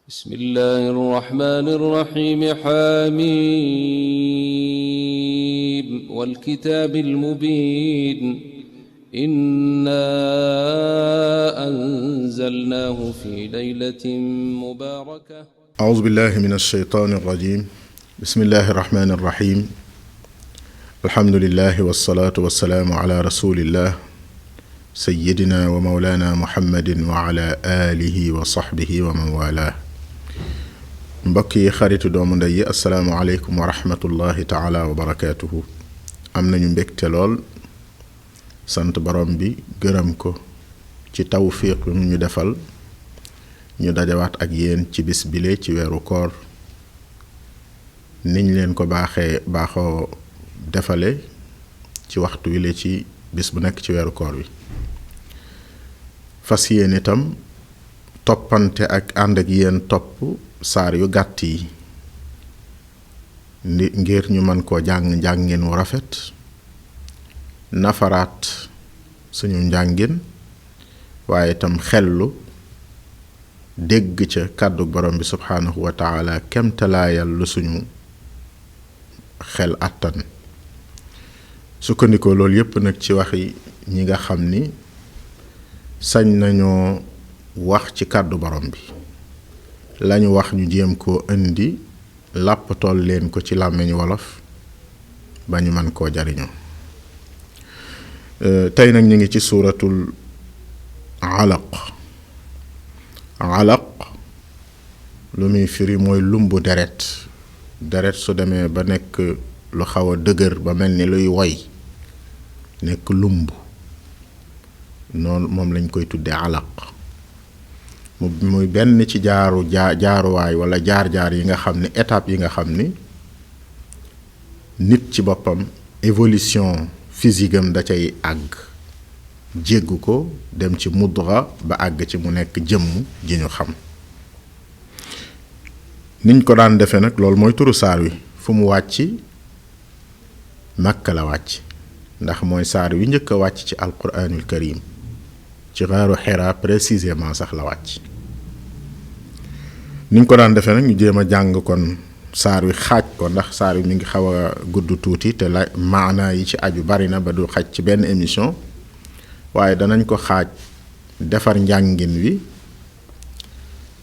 بسم الله الرحمن الرحيم حميم والكتاب المبين إنا أنزلناه في ليلة مباركة أعوذ بالله من الشيطان الرجيم بسم الله الرحمن الرحيم الحمد لله والصلاة والسلام على رسول الله سيدنا ومولانا محمد وعلى آله وصحبه ومن والاه mbokki xaritu doomu ndey yi asalaamaaleykum wa rahmatullahi taala wa barakaatuhu am nañu mbégte lool sant borom bi gërëm ko ci tawfiq bi ñu defal ñu dajawaat ak yéen ci bis bile ci weeru koor niñ leen ko baaxoo defale ci waxtu wile ci bis bu nekk ci weeru koor wi fas yéen itam toppante ak ànd ak yéen topp saar yu gàtt yi ngir ñu mën koo njàngin wu rafet nafaraat suñu njàngin waaye itam xellu dégg ca kàddu borom bi subhaanahu wa taala kemtalaayal lu suñu xel àttan sukkandikoo loolu yépp nag ci waxi ñi nga xam ni sañ nañoo wax ci kàddu borom bi lañu wax ñu jéem koo indi làppatool leen ko ci làmmiñu wolof ba ñu mën koo jariñoo tey nag ñu ngi ci suuratul alaq lu muy firi mooy lumbu deret su demee ba nekk lu xaw a dëgër ba mel ni luy woy nekk lumb noonu moom lañ koy tuddee alaq muy benn ci jaaruwaay wala jaar-jaar yi nga xam ni étape yi nga xam ni nit ci boppam évolution physique am da cay àgg jéggu ko dem ci mudra ba àgg ci mu nekk jëmm ji ñu xam niñ ko daan defee nag loolu mooy turu saar wi fu mu wàcc Makka la wàcc ndax mooy saar wi njëkk a wàcc ci alquranul karim ci xaaru Hira précisément sax la wàcc niñ ko daan defee nag ñu jéem a jàng kon saar wi xaaj ko ndax saar wi mi ngi xaw a gudd tuuti te la maana yi ci aju bari na ba du xaj ci benn émission waaye danañ ko xaaj defar njàngin wi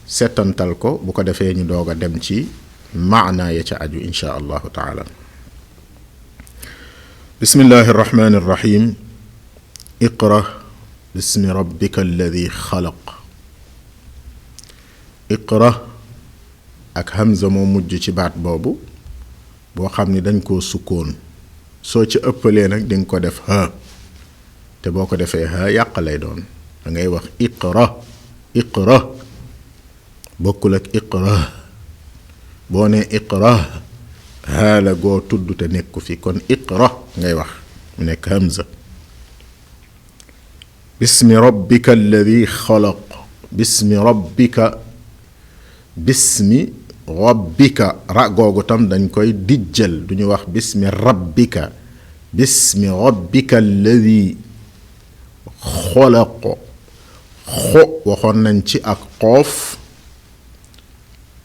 setantal ko bu ko defee ñu doog a dem ci maana ya ca aju insha allahu taala bismillahi irrahmani irrahim iqra bismi rabbika alladi xalaq iqra ak hamza moo mujj ci baat boobu boo xam ni dañ koo sukkoon soo ci ëppalee nag dinga ko def ha te boo ko defee ha yàq lay doon da ngay wax iqra bokkul ak iqra boo nee iqra haa la goo tudd te nekku fi kon iqra ngay wax mu nekk hamza bismi rabbika alladi xalaq bismi rabbika ra googu tam dañ koy dijjal duñu wax bismi rabbika alladi xalaq xo waxoon nañ ci ak xoof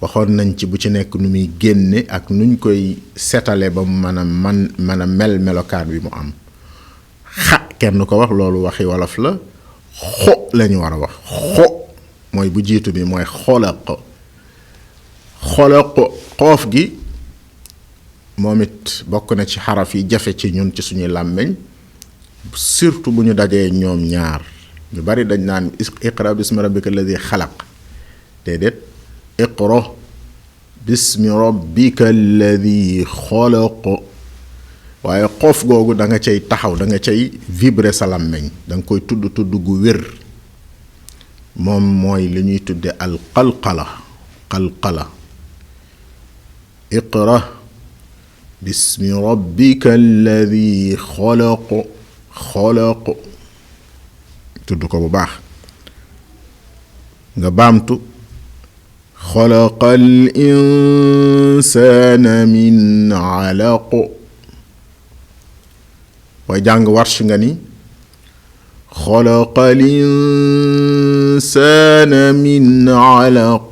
waxoon nañ ci bu ci nekk nu muy génne ak nuñ koy setale ba mu mën a mel melokaan wi mu am xa kenn ko wax loolu waxi wolof la xo lañu war a wax xo mooy bu jiitu bi mooy xolaq xoof gi moom it bokk na ci xaraf yi jafe ci ñun ci suñuy làmmiñ surtout bu ñu dajee ñoom ñaar ñu bari dañ naan iqra bismi rabbika alladi xalaq déedéet iqra bismi rabbika alladi xalaq waaye xoof googu da nga cay taxaw da nga cay vibrer sa làmmiñ da nga koy tudd gu wér moom mooy li ñuy tudde al qalqala iqra bismi rabbika alladi xalaq tudd ko bu baax nga baamtu xalaqal insaana min alaq waaye jàng warsh nga ni xalaqal insaana min alaq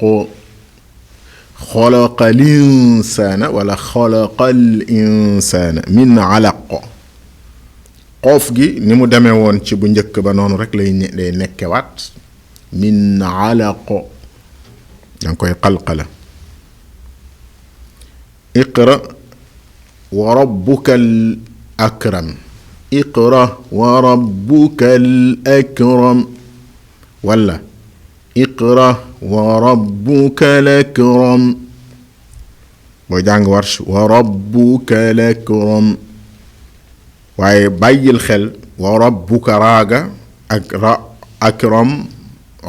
xalaqal insaana wala xalaqal insaana min alaq xoof gi ni mu demee woon ci bu njëkk ba noonu rek lay nekkewaat min alaq danga koy qalqala iqra wa rabbukal akram iqra wa rabbukal akram wala iqra wa rabbukal akram boo jàng warsh wa rabbukal akram waaye bàyyil xel wa rabbuka raaga ak akram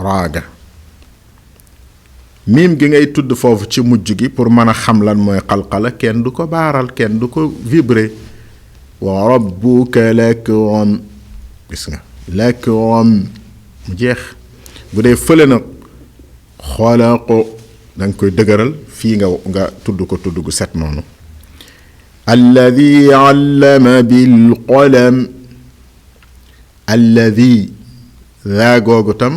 raaga miim gi ngay tudd foofu ci mujj gi pour mën a xam lan mooy qalqala kenn du ko baaral kenn du ko vibrer wa rabbuka lakram gis nga lakram mu jeex bu dee fële nag xalaqo danga koy dëgëral fii nga tudd ko tudd gu set noonu alladi allama bil qalam alladi daa googu tam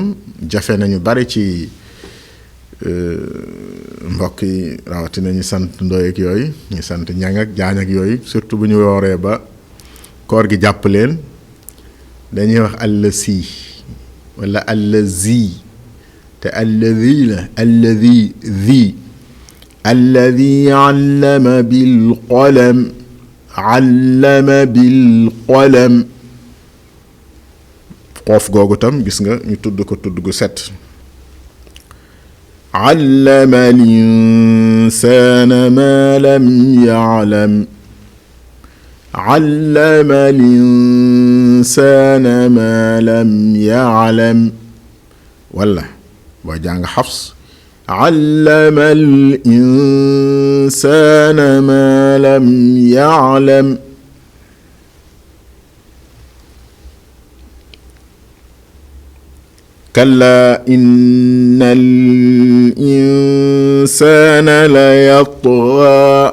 jafe nañu bari ci mbokk yi rawatina ñu sant Ndoye ak yooyu ñu sant Ñang ak Jaañ ak yooyu surtout bu ñu wooree ba koor gi jàpp leen dañuy wax allasi wala allazi te alladi la alladi zi alladi allama bil qalam allama bil qalam xoof googu tam gis nga ñu tudd ko tudd gu set allama al insaana ma lam ya'lam allama al insaana ma lam ya'lam wala boo jàng Xafs allama al insaana ma lam ya'lam kallaa innal insaana la yatghaa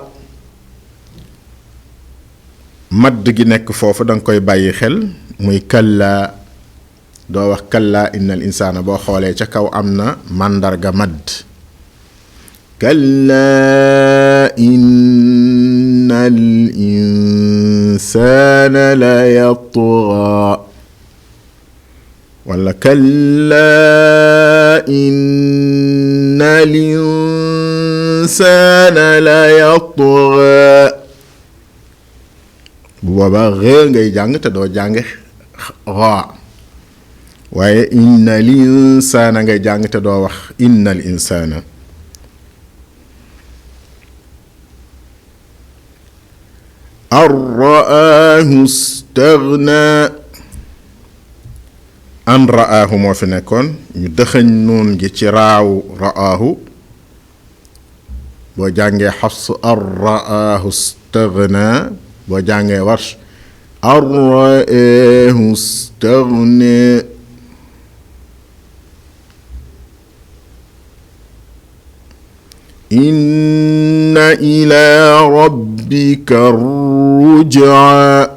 madd gi nekk foofu danga koy bàyyi xel muy kallaa doo wax kallaa innal insaana boo xoolee ca kaw am na màndarga madd kallaa innal insaana la yatghaa wala kallaa innal insaana la yatghaa bu boobaa ree ngay jàng te doo jàng raa waaye innal insaana ngay jàng te doo wax innal insaana ar ra'aahu istaghnaa an ra'aahu moo fi nekkoon ñu dëxëñ nuun gi ci raaw ra'aahu boo jàngee Xafs ar ra'aahu istaghnaa boo jàngee Warsh ar ra'aahu istaghnaa inna ilaa rabbika ruj'aa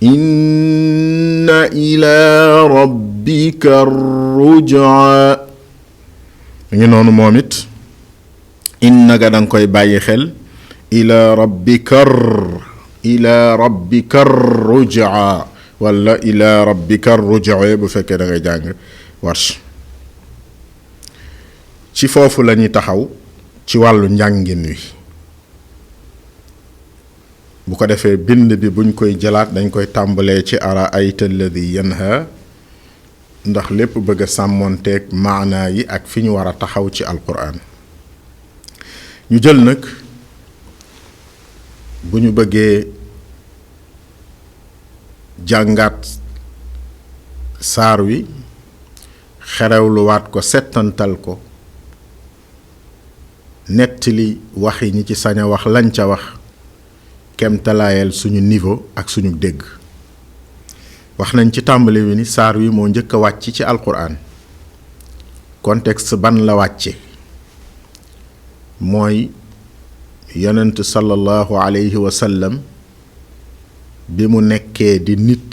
inna ilaa rabbika ruj'aa ngi noonu moom it inna ga danga koy bàyyi xel ilaa rabbika ruj'aa wala ilaa rabbika ruj'aa bu fekkee da ngay jàng Warsh ci foofu la ñuy taxaw ci wàllu njàngin wi bu ko defee bind bi buñ koy jëlaat dañ koy tàmbalee ci araayta alladi yanha ndax lépp bëgg a sàmmoonteeg maanaa yi ak fi ñu war a taxaw ci alquran ñu jël nag bu ñu bëggee jàngaat saar wi xerewluwaat ko settantal ko nettali waxi ñi ci sañ a wax lañ ca wax kemtalaayal suñu niveau ak suñu dégg wax nañ ci tàmbali wi ni saar wi moo njëkk a wàcc ci alquran contexte ban la wàcce mooy yonent sallallahu alayhi wa sallam bi mu nekkee di nit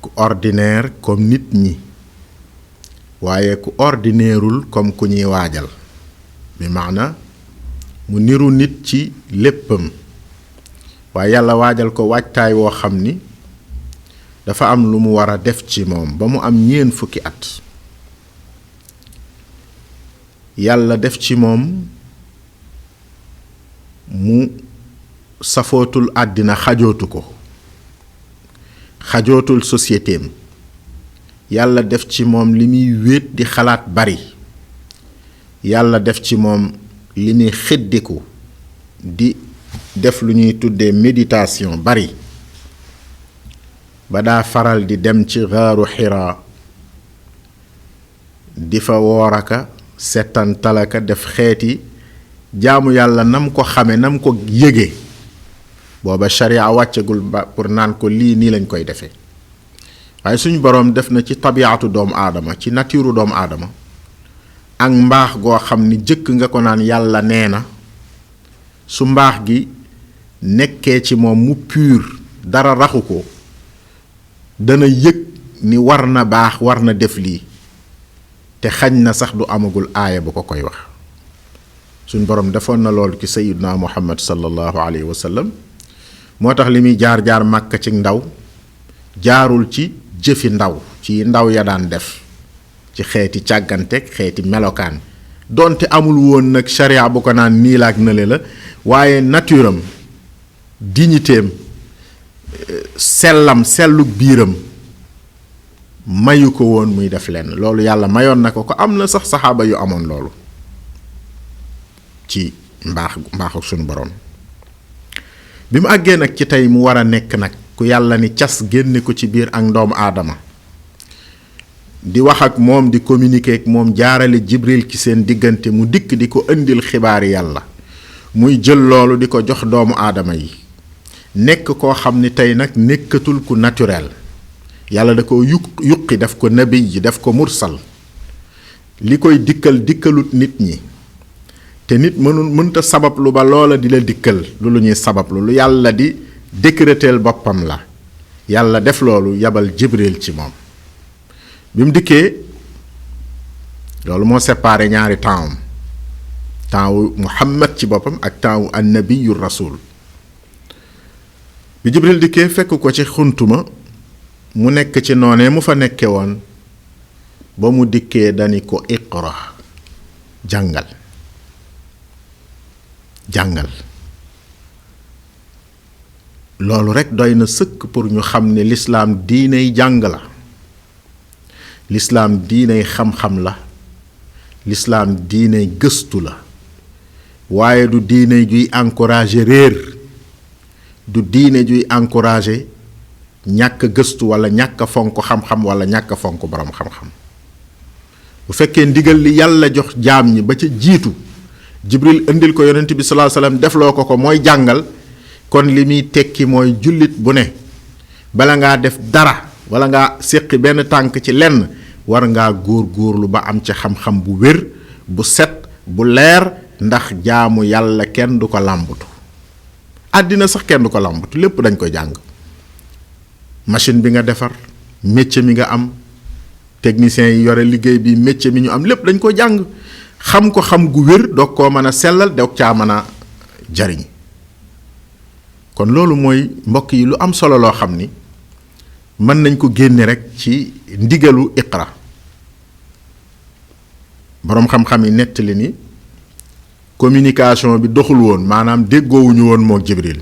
ku ordinaire comme nit ñi waaye ku ordinairul comme ku ñuy waajal bi maana mu niru nit ci léppam waaye yàlla waajal ko waajtaay woo xam ni dafa am lu mu war a def ci moom ba mu am 4 fukki at yàlla def ci moom mu safootul àddina xajootu ko xajootul sociétéem yàlla def ci moom li muy wéet di xalaat bari yàlla def ci moom li muy xiddiku di def lu ñuy tuddee méditation bari ba daa faral di dem ci gaaru Xiraa di fa wooraka settantalaka def xeeti jaamu yàlla nam ko xame nam ko yëge booba sharia wàccagul ba pour naan ko lii nii lañ koy defee waaye suñu boroom def na ci tabiatu doomu aadama ci nature doomu aadama ak mbaax goo xam ni jëkk nga ko naan yàlla nee na su mbaax gi nekkee ci moom mu pur dara raxu ko dana yëg ni war na baax war na def lii te xañ na sax du amagul aaya bu ko koy wax suñ boroom defoon na loolu ci sayyidna Muhammad sallallahu alayhi wa sallam moo tax li muy jaar Màkka ci ndaw jaarul ci jëfi ndaw ci ndaw ya daan def ci xeeti càgganteeg xeeti melokaan donte amul woon nag sharia bu ko naan nii la ak nële la waaye naturam dignitéem sellu biiram mayu ko woon muy def lenn loolu yàlla mayoon na ko am na sax saxaaba yu amoon loolu ci mbaaxu suñu boroom bi mu àggee nag ci tey mu war a nekk nag ku yàlla ni cas génne ko ci biir ak doomu aadama di wax ak moom di communiquer ak moom jaarale Jibril ci seen diggante mu dikk di ko indil xibaari yàlla muy jël loolu di ko jox doomu aadama yi nekk koo xam ni tey nag nekkatul ku naturel yàlla da ko yuqi def ko nabi yi def ko mursal li koy dikkalut nit ñi te nit mënta sabablu ba loola di la dikkal lu ñuy sabablu lu yàlla di décréteel boppam la yàlla def loolu yabal Jibril ci moom bi mu dikkee loolu moo séparé ñaari temps wu Muhammad ci boppam ak temps wu annabiyu rasul bi Jibril dikkee fekk ko ci xuntuma mu nekk ci noonee mu fa nekke woon ba mu dikkee dani ko iqra jàngal loolu rekk doy na sëkk pour ñu xam ne lislaam diiney jàng la lislaam diiney xam-xam la lislaam diiney gëstu la waaye du diine juy encourager réer du diine juy encourager ñàkk gëstu walla ñàkk fonk xam-xam walla ñàkk fonk boroom xam-xam bu fekkee ndigal li yàlla jox jaam ñi ba ca jiitu Jibril indil ko yonent bi sallallahu alayhi wasallam defloo ko mooy jàngal kon li muy tekki mooy jullit bu ne bala ngaa def dara walla ngaa séqi benn tànk ci lenn war ngaa góor-góorlu ba am ci xam-xam bu wér bu set bu leer ndax jaamu yàlla kenn du ko làmbatu àddina sax kenn du ko làmbatu lépp dañ koy jàng machine bi nga defar métier mi nga am technicien yi yore liggéey bi métier mi ñu am lépp dañ ko jàng xam ko xam gu wér doog koo mën a sellal doog caa mën a jariñ kon loolu mooy mbokk yi lu am solo loo xam ni mën nañ ko génne rekk ci ndigalu iqra boroom xam-xam yi nettali ni communication bi doxul woon maanaam déggoowuñu woon moo Jibril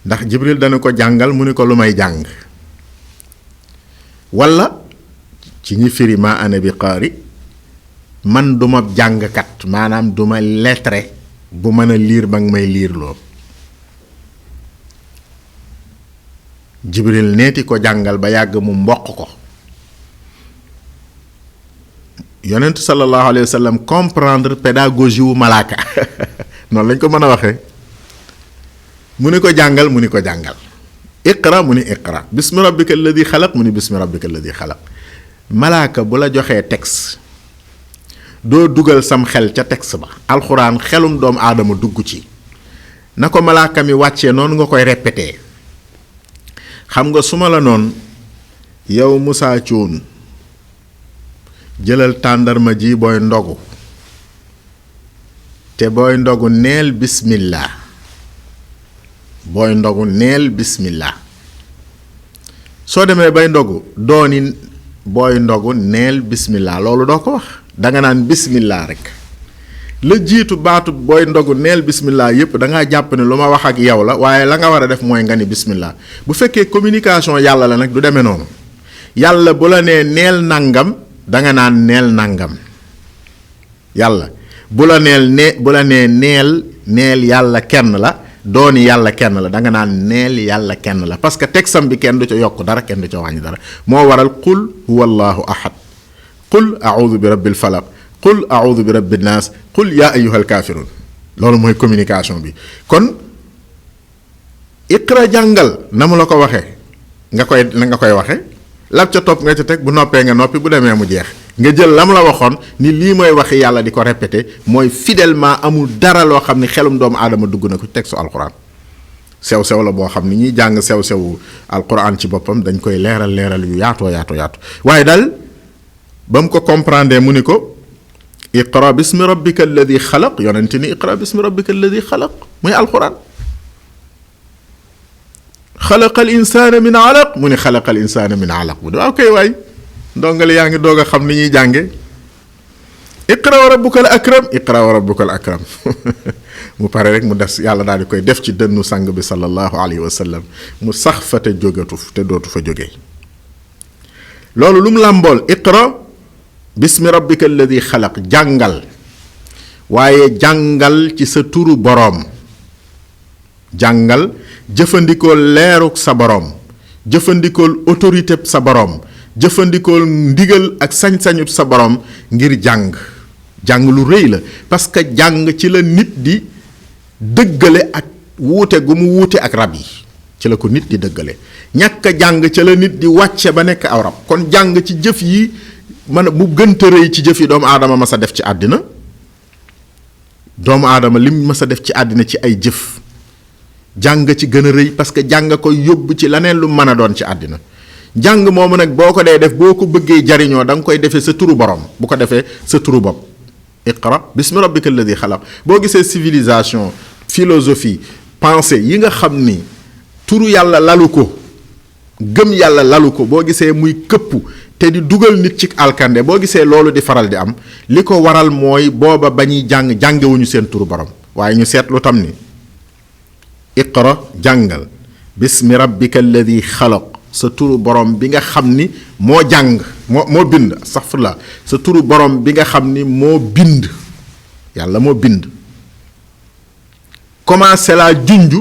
ndax Jibril dana ko jàngal mu ni ko lu may jàng walla ci ñi firi ma ana bi qaari man duma jàngkat maanaam duma lettré bu mën a liir ba nga may liir loo Jibril neeti ko jàngal ba yàgg mu mboq ko yonent sallallahu alayhi wa sallam comprendre pédagogie wu malaaka noonu lañ ko mën a waxee mu ni ko jàngal mu ni ko jàngal iqra mu ni iqra bismi rabbika alladi xalaq mu ni bismi rabbika alladi xalaq malaaka bu la joxee texte doo dugal sam xel ca texte ba alxuraan xelum doomu aadama dugg ci na ko malaaka mi wàccee noonu nga koy répété xam nga su ma la noon yow Moussa Thioune jëlal tàndarma ji booy ndogu te booy ndogu neel bismillah booy ndogu neel bismillah soo demee bay ndogu dooni booy ndogu neel bismillah loolu doo ko wax danga naan bismillah rek la jiitu baatu booy ndogu neel bismillah yépp dangaa jàpp ne lu ma wax ak yow la waaye la nga war a def mooy nga ni bismillah bu fekkee communication yàlla la nag du demee noonu yàlla bu la nee neel nangam danga naan neel nangam yàlla bu la nee neel yàlla kenn la dooni yàlla kenn la danga naan neel yàlla kenn la parce que texam bi kenn du ca yokk dara kenn du ca wàññi dara moo waral qul huwa allahu ahad qul a'udhu bi rabbil falaq qul a'udhu bi rabbin nas qul yaa ayyuhal kafirun loolu mooy communication bi kon iqra jàngal na mu la ko waxee nga koy waxe lab ca topp nga ca teg bu noppee nga noppi bu demee mu jeex nga jël lam la waxoon ni lii mooy waxi yàlla di ko répété mooy fidèlement amul dara loo xam ni xelum doomu aadama dugg na ko texte alquran sew-sew la boo xam ni ñuy jàng sew-sewu alquran ci boppam dañ koy leeral yu yaatoo waaye daal ba mu ko comprendre mu ni ko iqra bismi rabbika alladi xalaq yonent ni iqra bismi rabbika alladi xalaq muy alquran xalaqal insaana min alaq mu ni xalaqal insaana min alaq bu waaw kay waay ndongale yaa ngi doog a xam ni ñuy jànge iqra wa rabbukal akram mu pare rek mu des yàlla daal di koy def ci dënnu sang bi sallallahu alayhi wa sallam mu sax fa te jógatu te dootu fa jóge loolu lu mu làmbool iqra bismi rabbika alladi xalaq jàngal waaye jàngal ci sa turu boroom jàngal jëfandikool leeruk sa boroom jëfandikool autorité sa boroom jëfandikool ndigal ak sañ-sañub sa boroom ngir jàng lu rëy la parce que jàng ci la nit di dëggale ak wuute gu mu wuute ak rab yi ci la ko nit di dëggale ñàkk a jàng ci la nit di wàcce ba nekk aw rab kon jàng ci jëf yi man mu gënta rëy ci jëf yi doomu aadama ma sa def ci àddina doomu aadama lim ma sa def ci àddina ci ay jëf jàng ci gën a rëy parce que jàng koy yóbbu ci leneen lu mën a doon ci àddina jàng moomu nag boo ko dee def boo ko bëggee jariñoo da nga koy defee sa turu borom bu ko defee sa turu bopp iqra bismi rabbika alladi xalaq boo gisee civilisation philosophie pensée yi nga xam ni turu yàlla lalu ko gëm yàlla lalu ko boo gisee muy këpp te di dugal nit ci alkande boo gisee loolu di faral di am li ko waral mooy booba ba ñuy jàngewuñu seen turu borom waaye ñu seetlu tam ni iqra jàngal bismi rabbika alladi xalaq sa turu borom bi nga xam ni moo jàng moo bind astaghfirullah sa turu borom bi nga xam ni moo bind yàlla moo bind commencé laa junju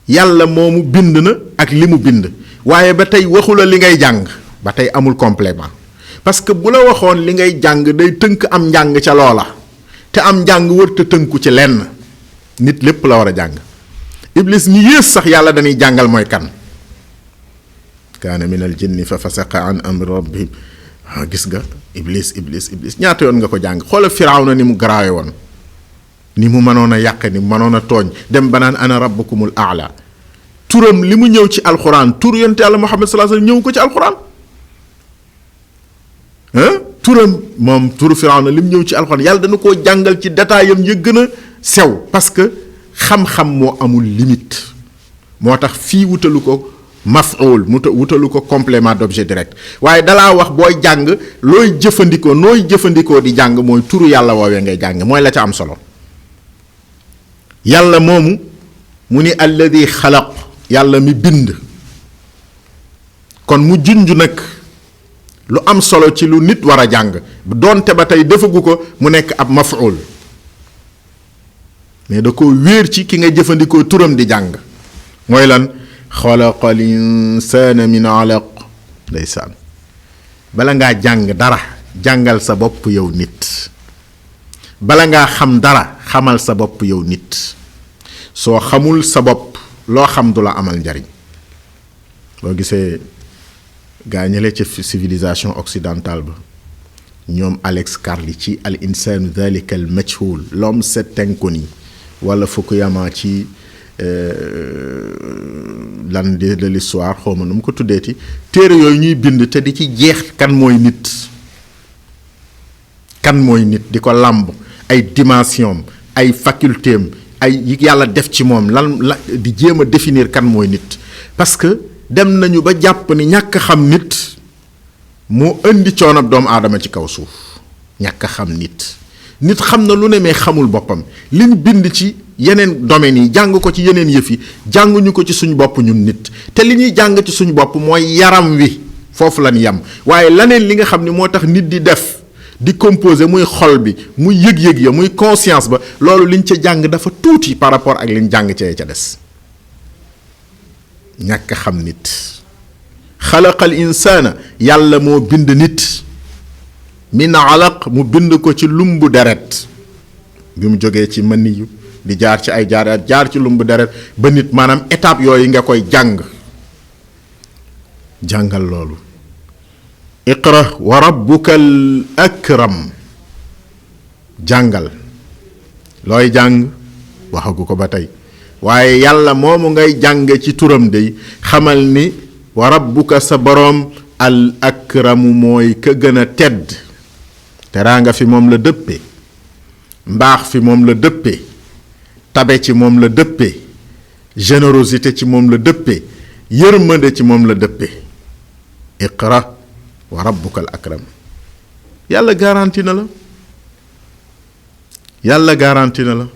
yàlla moomu bind na ak li mu bind waaye ba tey waxula li ngay jàng ba tey amul complément parce que bu la waxoon li ngay jàng day tënk am njàng ca loola te am njàng wërta tënku ci lenn nit lépp la war a jàng iblis ñi yées sax yàlla dañuy jàngal mooy kan kaana min al jinni fa fasaqa an amri rabbih gis nga iblis ñaata yoon nga ko jàng xoola Firawna ni mu garaawe woon ni mu mënoon a yàq ni mu mënoon a tooñ dem ba naan ana rabbukumul aala turam li mu ñëw ci alxuraan tur yonent yàlla Muhammad sallallahu alayhi wasallam ñëw ko ci alxuraan turam moom turu Firawna li mu ñëw ci alxuraan yàlla dana koo jàngal ci détail am ya gën a sew parce que xam-xam moo amul limite moo tax fii wutalu ko maf'ul wutalu ko complément d'objet direct waaye dalaa wax booy jàng nooy jëfandikoo di jàng mooy turu yàlla woowee ngay jàng mooy la ca am solo yàlla moomu mu ni alladi xalaq yàlla mi bind kon mu junj nag lu am solo ci lu nit war a jàng doonte ba tey defagu ko mu nekk ab maf'ul mais da ko wéer ci ki nga jëfandikoo turam di jàng mooy lan xalaqal insaana min alaq ndeysaan bala ngaa jàng dara jàngal sa bopp yow nit bala ngaa xam dara xamal sa bopp yow nit soo xamul sa bopp loo xam du la amal njariñ boo gisee gaa ñële ci civilisation occidentale ba ñoom Alex Carli ci al insaanu dhalika al majhul l'homme c'est inconnu wala Fukuyama ci lan de l'histoire xawma nu mu ko tuddeeti téere yooyu ñuy bind te di ci jeex kan mooy nit di ko làmb ay dimension ay faculté am ay yi yàlla def ci moom lan la di jéem a définir kan mooy nit parce que dem nañu ba jàpp ni ñàkk xam nit moo indi coono doomu aadama ci kaw suuf ñàkk xam nit xam na lu ne mais xamul boppam liñ bind ci yeneen domaines yi jàng ko ci yeneen yëf yi jànguñu ko ci suñu bopp ñun nit te li ñuy jàng ci suñu bopp mooy yaram wi foofu lañ yam waaye laneen li nga xam ni moo tax nit di def di composer muy xol bi muy yëg-yëg ya muy conscience ba loolu liñ ca jàng dafa tuuti par rapport ak liñ jàng ca des ñàkk xam nit xalaqal insaana yàlla moo bind nit min alaq mu bind ko ci lumbu deret bi mu jógee ci maniyu di jaar ci ay jaar ci lumbu deret ba nit maanaam étape yooyu nga koy jàngal loolu iqra wa rabbukal akram jàngal looy jàng waxagu ko ba tey waaye yàlla moomu ngay jànge ci turam dey xamal ni wa rabbuka sa boroom al akramu mooy ka gën a tedd teraanga fi moom la dëppe mbaax fi moom la dëppe tabe ci moom la dëppe générosité ci moom la dëppe yërmande ci moom la dëppe iqra wa rabbukal akram yàlla garanti na la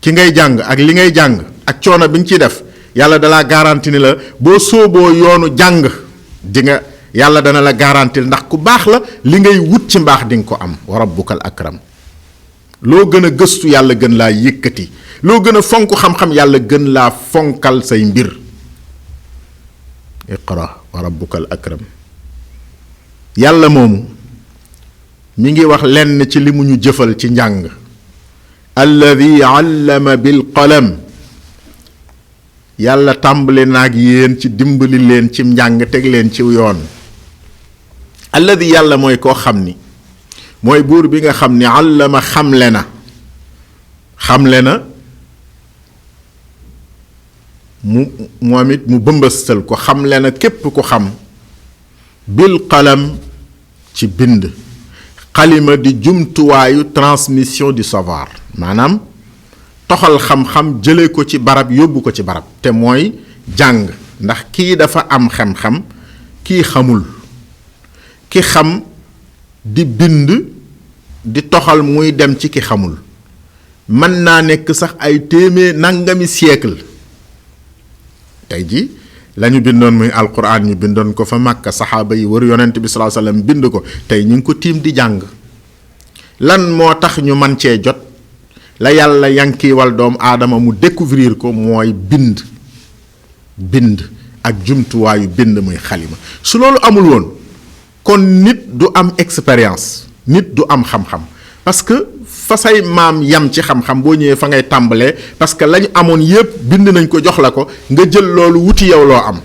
ki ngay jàng ak li ngay jàng ak coono bi nga ciy def yàlla dalaa garanti ni la boo sóoboo yoonu jàng di nga yàlla dana la garantil ndax ku baax la li ngay wut ci mbaax di nga ko am wa rabbukal akram loo gën a gëstu yàlla gën laa yëkkati loo gën a fonk xam-xam yàlla gën laa fonkal say mbir iqra wa rabbukal akram yàlla moomu mi ngi wax lenn ci li mu ñu jëfal ci njàng alladi allama bil qalam yàlla tàmbali naag yéen ci dimbali leen ci njàng teg leen ci yoon alladi yàlla mooy koo xam ni mooy buur bi nga xam ni allama xamle na mu moom it mu bëmbëstal ko xamle na képp ku xam bil qalam ci bind xalima di jumtuwaayu transmission du savoir maanaam toxal xam-xam jële ko ci barab yóbbu ko ci barab te mooy jàng ndax kii dafa am xam-xam kii xamul ki xam di bind di toxal muy dem ci ki xamul mën naa nekk sax ay téeméer nangami siècle tey ji lañu bindoon muy alquran ñu bindoon ko fa Makka saxaaba yi wër yonent bi sallallahu alayhi wasallam bind ko tey ñu ngi ko tiim di jàng lan moo tax ñu man cee jot la yàlla yankiiwal doomu aadama mu découvrir ko mooy bind ak jumtuwaayu bind muy xalima su loolu amul woon kon nit du am expérience nit du am xam-xam parce que fa say maam yam ci xam-xam boo ñëwee fa ngay tàmbalee parce que lañu amoon yépp bind nañ ko jox la ko nga jël loolu wuti yow loo am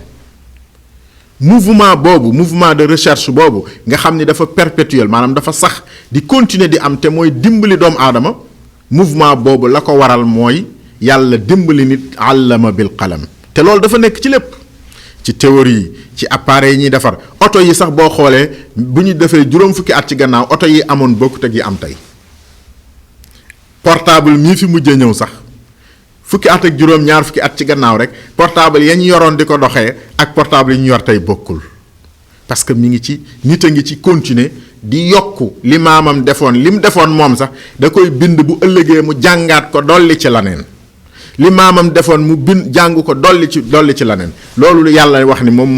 mouvement de recherche boobu nga xam ni dafa perpétuel maanaam dafa sax di continuer di am te mooy dimbali doomu aadama mouvement boobu la ko waral mooy yàlla dimbali nit allama bil qalam te loolu dafa nekk ci lépp ci théorie ci appareil yi ñuy defar oto yi sax boo xoolee bu ñu defee juróom fukki at ci gannaaw oto yi amoon bokkut ak yi am tey portable mii fi mujjee ñëw sax fukki at ak juróom ñaar fukki at ci gannaaw rek portable ya ñu yoroon di ko doxee ak portable yi ñu yor tey bokkul parce que mi ngi ci nit a ngi ci continuer di yokku li maamam defoon li mu defoon moom sax da koy bind bu ëllëgee mu jàngaat ko dolli ci laneen li maamam defoon mu bind jàng ko dolli ci laneen loolu yàlla wax ni moom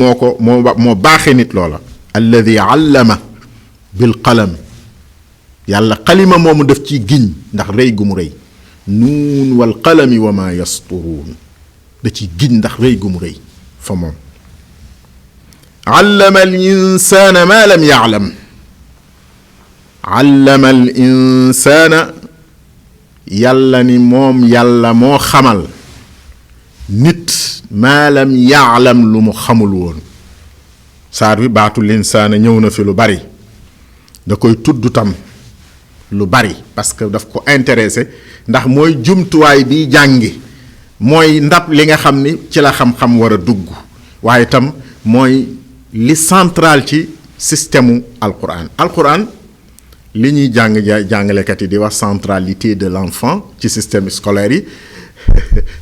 moo baaxee nit loola alladi allama bil qalam yàlla xalima moomu def ci giñ ndax rëy gu mu rëy nuun wal qalami wa ma yasturuun da ci giñ ndax rëy gu mu rëy fa moom allama al insaana ma lam ya'lam allama al insaana yàlla ni moom yàlla moo xamal nit maa lam ya'lam lu mu xamul woon saar bi baatul insaana ñëw na fi lu bari da koy tudd tam lu bari parce que daf ko intéressé ndax mooy jumtuwaay bi jàngi mooy ndab li nga xam ni ci la xam-xam war a dugg waaye itam mooy li central ci système alquran li ñuy jàngalekat yi di wax centralité de l'enfant ci système scolaire yi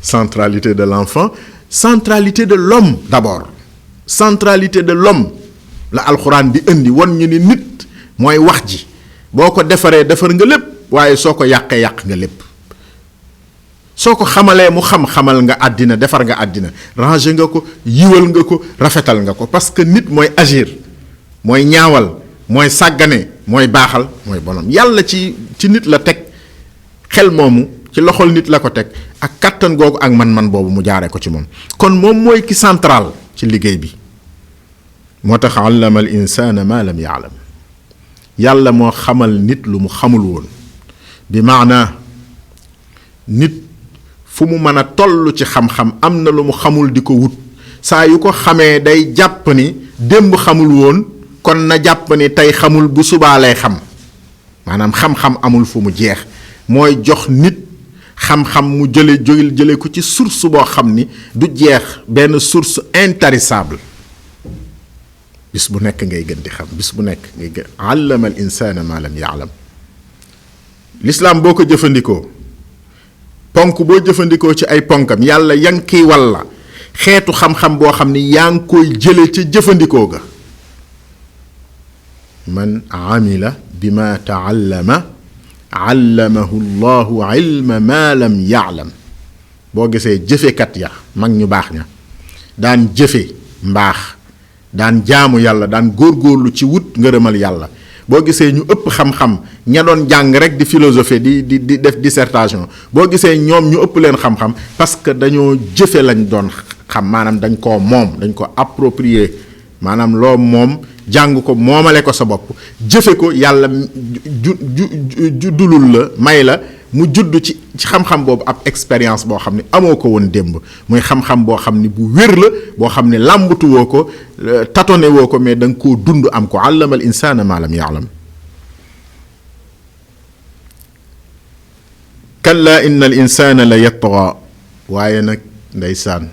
centralité de l'enfant, centralité de l'homme d'abord, centralité de l'homme la alxuraan di indi won ñu ni nit mooy wax ji boo ko defaree defar nga lépp waaye soo ko yàqee yàq nga lépp soo ko xamalee mu xamal nga àddina defar nga àddina ranger nga ko yiwal nga ko rafetal nga ko parce que nit mooy agir mooy ñaawal mooy sàggane mooy baaxal mooy bonam yàlla ci nit la teg xel moomu ci loxol nit la ko teg ak kattan googu ak man-man boobu mu jaaree ko ci moom kon moom mooy ki central ci liggéey bi moo tax allama al insana ma lam ya'lam yàlla moo xamal nit lu mu xamul woon bi maana nit fu mu mën a toll ci xam-xam am na lu mu xamul di ko wut saa yu ko xamee day jàpp ni démb xamul woon kon na jàpp ni tey xamul bu subaa lay xam maanaam xam-xam amul fu mu jeex mooy jox nit xam-xam mu jële ko ci source boo xam ni du jeex benn source intarissable bis bu nekk ngay gën di xam bis bu nekk ngay gën allama al insana ma lam ya'lam l'islam boo ko jëfandikoo ponk boo jëfandikoo ci ay ponkam yàlla yaa ngi kiy walla xeetu xam-xam boo xam ni yaa ngi koy jële ca jëfandikoo ga man amila bima taallama allamahu llahu ilma ma lam ya'lam boo gisee jëfekat ya mag ñu baax ña daan jëfe mbaax daan jaamu yàlla daan góorgóorlu ci wut ngërëmal yàlla boo gisee ñu ëpp xam-xam ña doon jàng rek di philosophie di def dissertation boo gisee ñoom ñu ëpp leen xam-xam parce que dañoo jëfe lañ doon xam maanaam dañ koo moom dañ ko approprier maanaam loo moom jàng ko moomale ko sa bopp jëfe ko yàlla juddulul la may la mu judd ci xam-xam boobu ab expérience boo xam ne amoo ko woon démb muy xam-xam boo xam ne bu wér la boo xam ne làmbatu woo ko tatone woo ko mais da nga koo dund am ko allama al insana ma lam ya'lam kalla inna al insana la yatgha waaye nag ndeysaan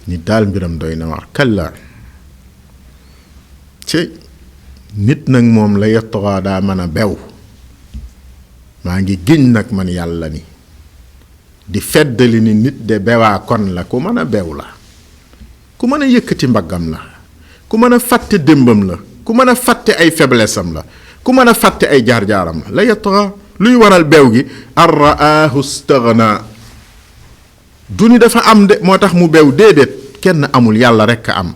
ni daal mbiram doy na waar kalla ci nit nag moom la yatgha daa mën a bew maa ngi giñ nag man yàlla ni di feddali ni nit de bewaa kon la ku mën a bew la ku mën a yëkkati mbaggam la ku mën a fàtte démbam la ku mën a fàtte ay faiblesse am la ku mën a fàtte ay jaar-jaaram la yatgha luy waral bew gi ar ra'ahu istaghna du ni dafa am de moo tax mu bew déedéet kenn amul yàlla rekk am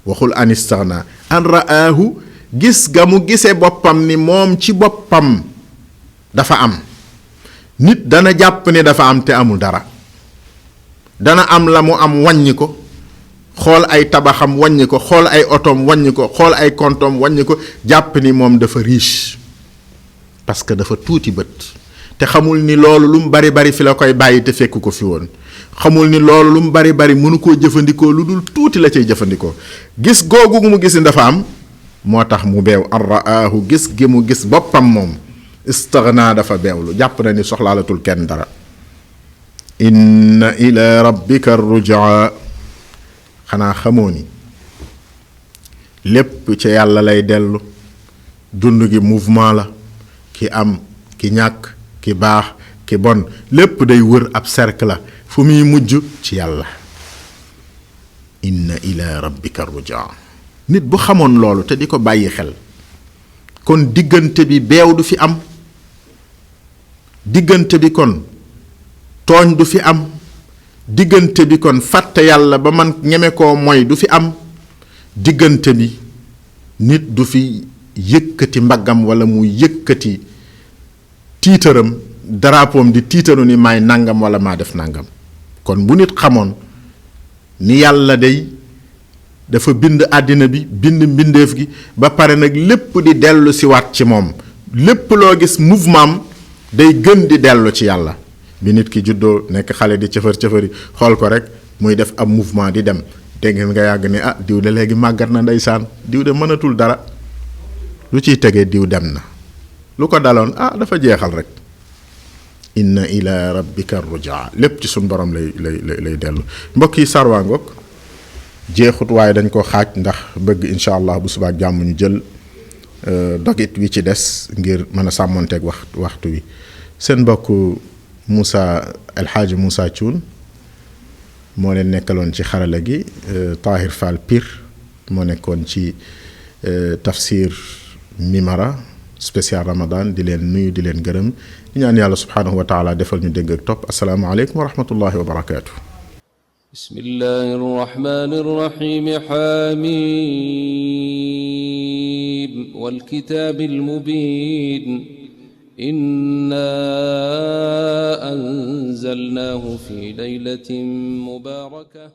waxul an istaghna an ra'ahu gis ga mu gisee boppam ni moom ci boppam dafa am nit dana jàpp ne dafa am te amul dara dana am la mu am wàññi ko xool ay tabaxam wàññi ko xool ay otoom wàññi ko xool ay kontoom wàññi ko jàpp ni moom dafa riche parce que dafa tuuti bët te xamul ni loolu lu mu bari bari fi la koy bàyyi te fekk ko fi woon xamul ni loolu lu mu bari bari mënu koo jëfandikoo lu dul tuuti la cay jëfandikoo gis googu mu gis ni dafa am moo tax mu beew ar ra'ahu gis gi mu gis boppam moom istaghna dafa beewlu jàpp na ni soxlaalatul kenn dara inna ila rabbika rujaa xanaa xamoo ni lépp ca yàlla lay dellu dund gi mouvement la ki am ki ñàkk ki baax ki bon lépp day wër ab cercle la fu muy mujj ci yàlla inna ila rabbika rujaa nit bu xamoon loolu te di ko bàyyi xel kon diggante bi beew du fi am diggante bi kon tooñ du fi am diggante bi kon fàtte yàlla ba man ñeme koo moy du fi am diggante bi nit du fi yëkkati mbaggam wala mu yëkkati tiitaram drapoom di tiitaru ni maay nangam wala maa def nangam kon bu nit xamoon ni yàlla day dafa bind àddina bi bind mbindeef gi ba pare nag lépp di dellu si waat ci moom lépp loo gis mouvement day gën di dellu ci yàlla bi nit ki juddoo nekk xale di cëfër-cëfëri xool ko rek muy def ab mouvement di dem dégg nga yàgg ni ah diw de léegi màggat na ndeysaan diw de mënatul dara lu ciy tegee diw dem na lu ko daloon ah dafa jeexal rek inna ila rabbika rujaa lépp ci suñ borom lay dellu. mbokk yi sarwaa ngoog jeexut waaye dañ ko xaaj ndax bëgg incha allah bu subaa jàmm ñu jël dogit wi ci des ngir mën a sàmmonteeg waxtu wi. seen mbokk Moussa El Hadji Moussa Thioune moo leen nekkaloon ci xarala gi. Tahir Fall Pire moo nekkoon ci tafsir Mimara spécial Ramadan di leen nuyu di leen gërëm di ñaan yàlla subhanahu wa taala defal ñu dégg ak topp asalaamaaleykum wa rahmatullahi wa barakaatu. bismillahi rrahmani rrahim hamim wal kitabil mubin inna anzalnahu fi laylatin mubarakah